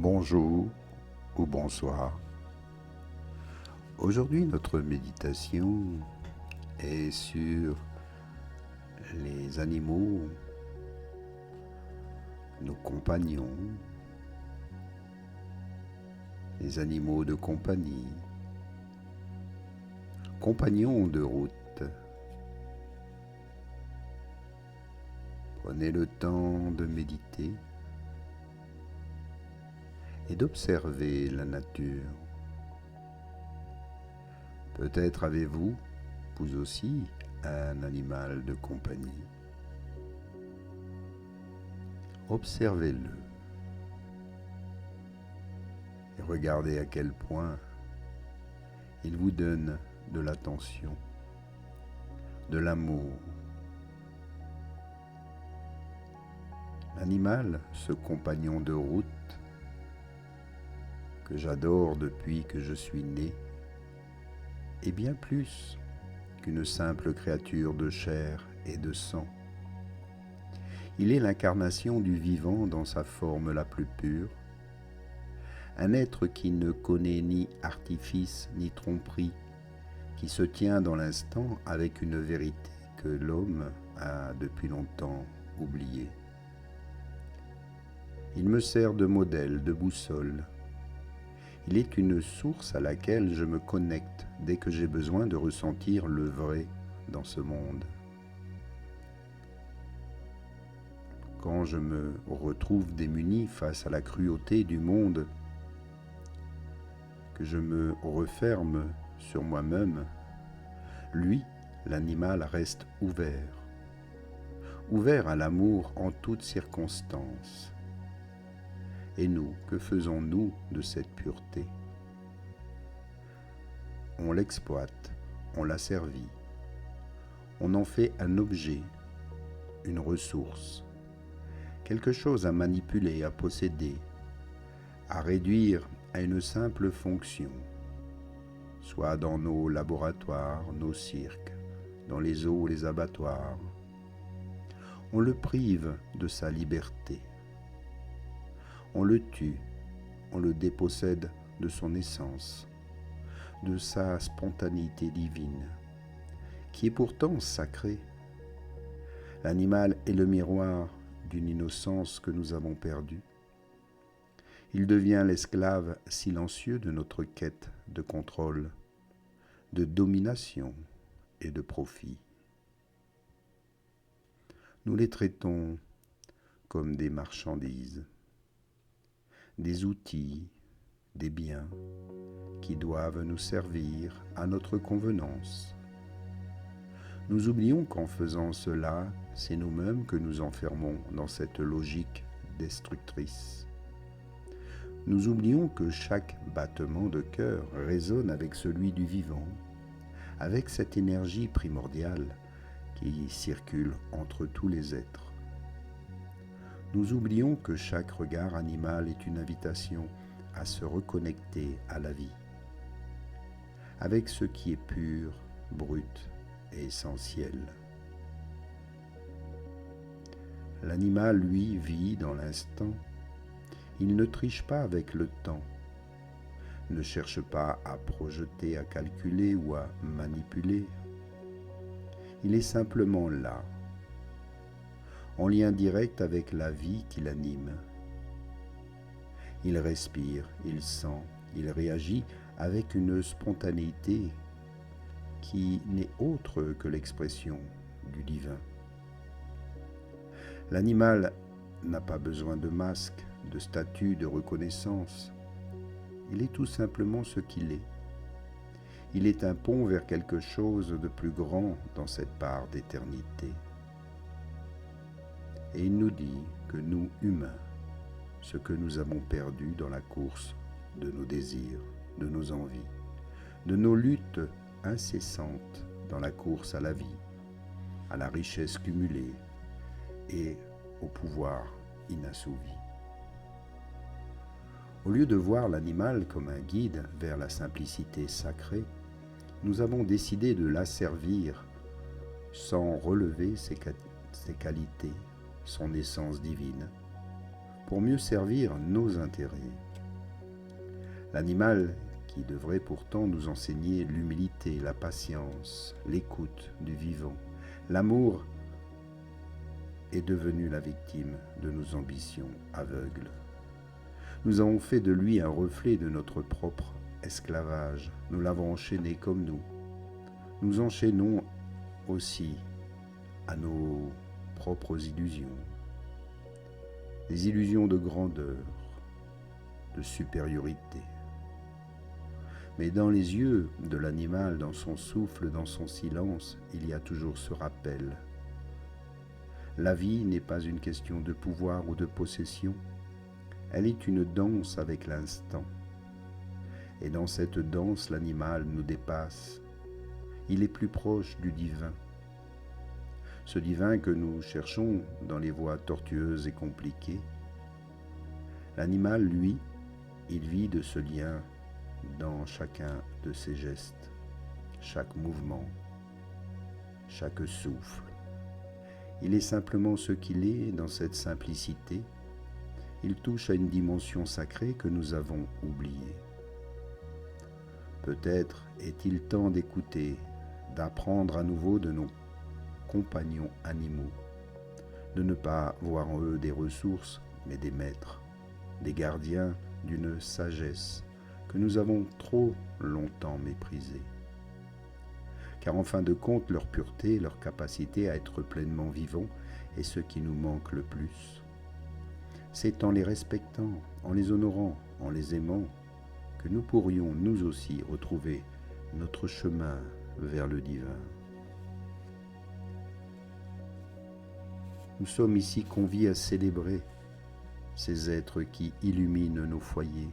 Bonjour ou bonsoir. Aujourd'hui, notre méditation est sur les animaux, nos compagnons, les animaux de compagnie, compagnons de route. Prenez le temps de méditer et d'observer la nature. Peut-être avez-vous, vous aussi, un animal de compagnie. Observez-le et regardez à quel point il vous donne de l'attention, de l'amour. L'animal, ce compagnon de route que j'adore depuis que je suis né, est bien plus qu'une simple créature de chair et de sang. Il est l'incarnation du vivant dans sa forme la plus pure, un être qui ne connaît ni artifice ni tromperie, qui se tient dans l'instant avec une vérité que l'homme a depuis longtemps oubliée. Il me sert de modèle, de boussole. Il est une source à laquelle je me connecte dès que j'ai besoin de ressentir le vrai dans ce monde. Quand je me retrouve démuni face à la cruauté du monde, que je me referme sur moi-même, lui, l'animal, reste ouvert à l'amour en toutes circonstances. Et nous, que faisons-nous de cette pureté? On l'exploite, on l'asservit, on en fait un objet, une ressource, quelque chose à manipuler, à posséder, à réduire à une simple fonction, soit dans nos laboratoires, nos cirques, dans les zoos, les abattoirs. On le prive de sa liberté. On le tue, on le dépossède de son essence, de sa spontanéité divine, qui est pourtant sacrée. L'animal est le miroir d'une innocence que nous avons perdue. Il devient l'esclave silencieux de notre quête de contrôle, de domination et de profit. Nous les traitons comme des marchandises, des outils, des biens qui doivent nous servir à notre convenance. Nous oublions qu'en faisant cela, c'est nous-mêmes que nous enfermons dans cette logique destructrice. Nous oublions que chaque battement de cœur résonne avec celui du vivant, avec cette énergie primordiale qui circule entre tous les êtres. Nous oublions que chaque regard animal est une invitation à se reconnecter à la vie, avec ce qui est pur, brut et essentiel. L'animal, lui, vit dans l'instant. Il ne triche pas avec le temps, ne cherche pas à projeter, à calculer ou à manipuler. Il est simplement là, en lien direct avec la vie qui l'anime. Il respire, il sent, il réagit avec une spontanéité qui n'est autre que l'expression du divin. L'animal n'a pas besoin de masque, de statut, de reconnaissance. Il est tout simplement ce qu'il est. Il est un pont vers quelque chose de plus grand dans cette part d'éternité. Et il nous dit que nous, humains, ce que nous avons perdu dans la course de nos désirs, de nos envies, de nos luttes incessantes dans la course à la vie, à la richesse cumulée et au pouvoir inassouvi. Au lieu de voir l'animal comme un guide vers la simplicité sacrée, nous avons décidé de l'asservir sans relever ses qualités, son essence divine, pour mieux servir nos intérêts. L'animal qui devrait pourtant nous enseigner l'humilité, la patience, l'écoute du vivant, l'amour, est devenu la victime de nos ambitions aveugles. Nous avons fait de lui un reflet de notre propre esclavage. Nous l'avons enchaîné comme nous. Nous enchaînons aussi à nos propres illusions. Des illusions de grandeur, de supériorité. Mais dans les yeux de l'animal, dans son souffle, dans son silence, il y a toujours ce rappel. La vie n'est pas une question de pouvoir ou de possession. Elle est une danse avec l'instant. Et dans cette danse, l'animal nous dépasse. Il est plus proche du divin. Ce divin que nous cherchons dans les voies tortueuses et compliquées. L'animal, lui, il vit de ce lien dans chacun de ses gestes, chaque mouvement, chaque souffle. Il est simplement ce qu'il est dans cette simplicité. Il touche à une dimension sacrée que nous avons oubliée. Peut-être est-il temps d'écouter, d'apprendre à nouveau de nos compagnons animaux, de ne pas voir en eux des ressources, mais des maîtres, des gardiens d'une sagesse que nous avons trop longtemps méprisée. Car en fin de compte, leur pureté, leur capacité à être pleinement vivants est ce qui nous manque le plus. C'est en les respectant, en les honorant, en les aimant, que nous pourrions nous aussi retrouver notre chemin vers le divin. Nous sommes ici conviés à célébrer ces êtres qui illuminent nos foyers.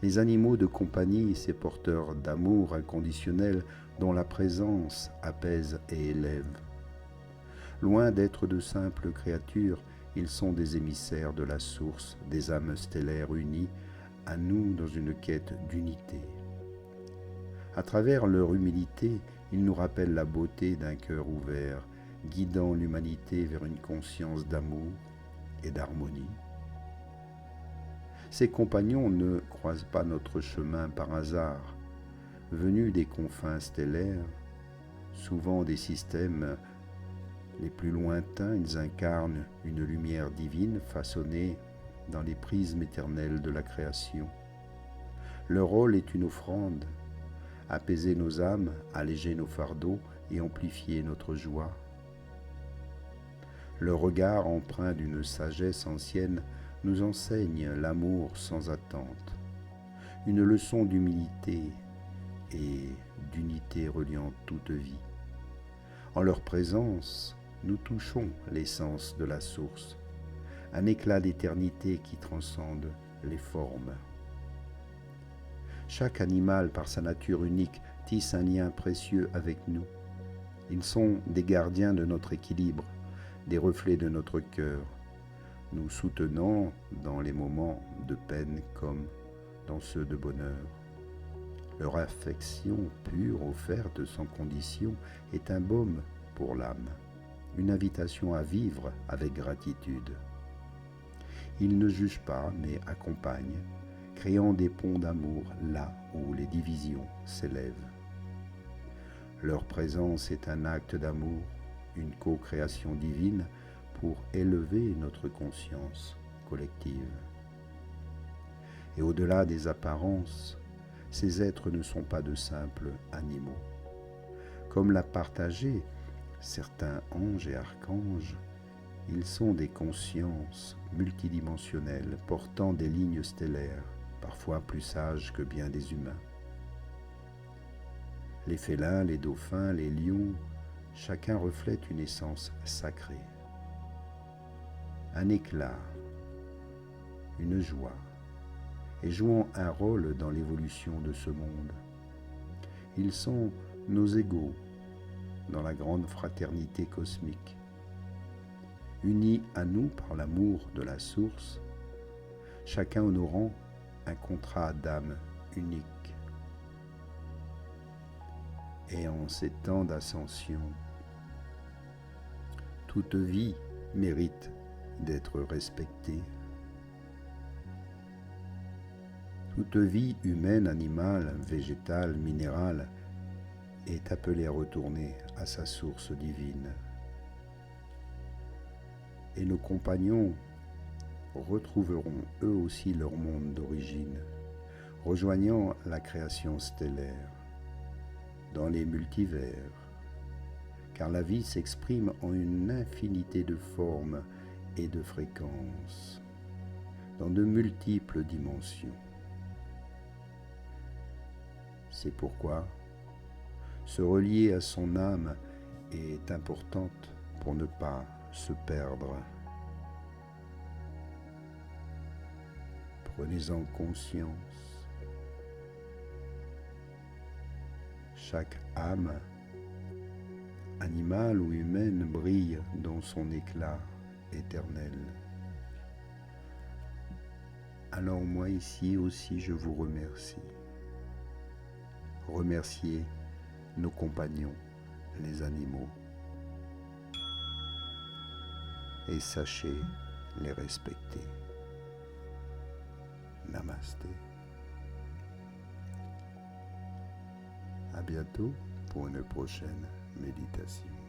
Les animaux de compagnie, ces porteurs d'amour inconditionnel dont la présence apaise et élève. Loin d'être de simples créatures, ils sont des émissaires de la source, des âmes stellaires unies à nous dans une quête d'unité. À travers leur humilité, ils nous rappellent la beauté d'un cœur ouvert, guidant l'humanité vers une conscience d'amour et d'harmonie. Ces compagnons ne croisent pas notre chemin par hasard. Venus des confins stellaires, souvent des systèmes les plus lointains, ils incarnent une lumière divine façonnée dans les prismes éternels de la création. Leur rôle est une offrande, apaiser nos âmes, alléger nos fardeaux et amplifier notre joie. Leur regard empreint d'une sagesse ancienne nous enseigne l'amour sans attente, une leçon d'humilité et d'unité reliant toute vie. En leur présence, nous touchons l'essence de la source, un éclat d'éternité qui transcende les formes. Chaque animal, par sa nature unique, tisse un lien précieux avec nous. Ils sont des gardiens de notre équilibre, des reflets de notre cœur, nous soutenant dans les moments de peine comme dans ceux de bonheur. Leur affection pure, offerte sans condition, est un baume pour l'âme, une invitation à vivre avec gratitude. Ils ne jugent pas, mais accompagnent, créant des ponts d'amour là où les divisions s'élèvent. Leur présence est un acte d'amour, une co-création divine pour élever notre conscience collective. Et au-delà des apparences, ces êtres ne sont pas de simples animaux. Comme l'a partagé certains anges et archanges, ils sont des consciences multidimensionnelles portant des lignes stellaires, parfois plus sages que bien des humains. Les félins, les dauphins, les lions, chacun reflète une essence sacrée. Un éclat, une joie, et jouant un rôle dans l'évolution de ce monde. Ils sont nos égaux dans la grande fraternité cosmique. Unis à nous par l'amour de la source, chacun honorant un contrat d'âme unique. Et en ces temps d'ascension, toute vie mérite d'être respectée. Toute vie humaine, animale, végétale, minérale est appelée à retourner à sa source divine. Et nos compagnons retrouveront eux aussi leur monde d'origine, rejoignant la création stellaire dans les multivers, car la vie s'exprime en une infinité de formes et de fréquences, dans de multiples dimensions. C'est pourquoi se relier à son âme est importante pour ne pas se perdre. Prenez-en conscience. Chaque âme, animale ou humaine, brille dans son éclat éternel. Alors moi ici aussi je vous remercie. Remerciez nos compagnons, les animaux, et sachez les respecter. Namasté. À bientôt pour une prochaine méditation.